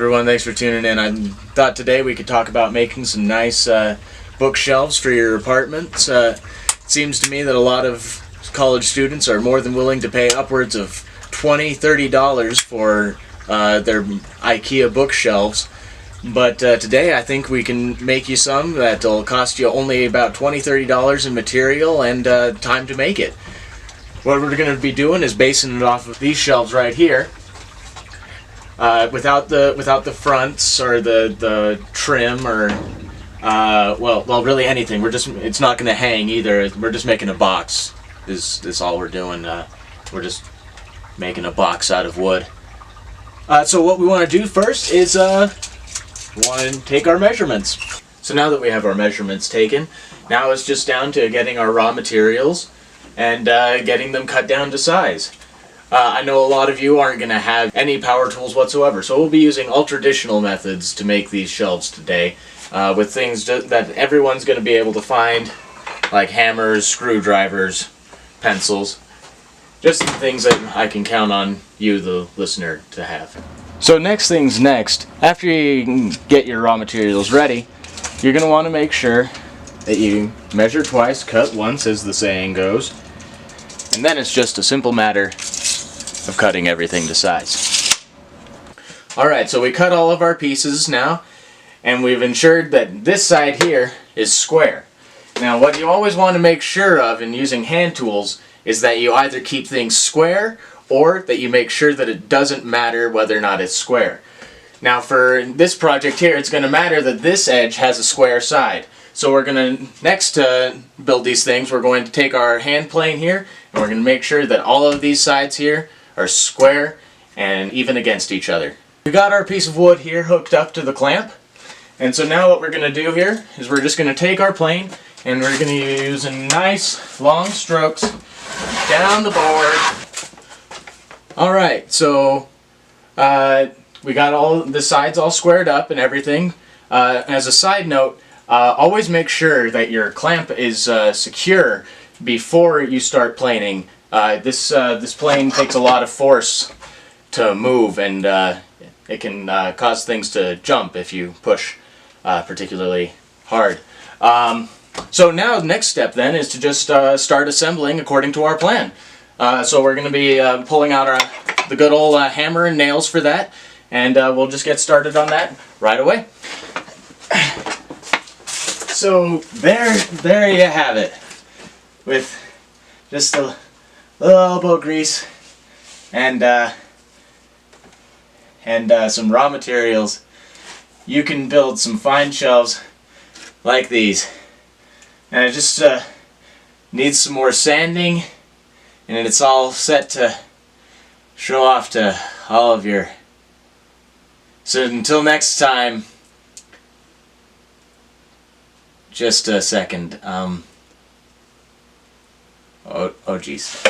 everyone, thanks for tuning in. I thought today we could talk about making some nice bookshelves for your apartments. It seems to me that a lot of college students are more than willing to pay upwards of $20, $30 for their IKEA bookshelves. But today I think we can make you some that'll cost you only about $20, $30 in material and time to make it. What we're going to be doing is basing it off of these shelves right here. Without the fronts or the trim or well really anything. It's not going to hang either. We're just making a box. Is all we're doing. We're just making a box out of wood. So what we want to do first is we want to take our measurements. So now that we have our measurements taken, now it's just down to getting our raw materials and getting them cut down to size. I know a lot of you aren't going to have any power tools whatsoever, so we'll be using all-traditional methods to make these shelves today, with things that everyone's going to be able to find, like hammers, screwdrivers, pencils, just the things that I can count on you, the listener, to have. So next things next, after you get your raw materials ready, you're going to want to make sure that you measure twice, cut once, as the saying goes, and then it's just a simple matter of cutting everything to size. Alright, so we cut all of our pieces now, and we've ensured that this side here is square. Now what you always want to make sure of in using hand tools is that you either keep things square or that you make sure that it doesn't matter whether or not it's square. Now for this project here, it's going to matter that this edge has a square side. So we're going to, next to build these things, we're going to take our hand plane here and we're going to make sure that all of these sides here are square and even against each other. We got our piece of wood here hooked up to the clamp, and so now what we're going to do here is we're just going to take our plane and we're going to use nice long strokes down the board. Alright, so we got all the sides all squared up and everything. As a side note, always make sure that your clamp is secure before you start planing. This plane takes a lot of force to move, and it can cause things to jump if you push particularly hard. So now the next step then is to just start assembling according to our plan. So we're going to be pulling out the good old hammer and nails for that, and we'll just get started on that right away. So there you have it, with just a little elbow grease and some raw materials. You can build some fine shelves like these, and it just needs some more sanding, and it's all set to show off to all of your. So until next time, just a second. Oh geez.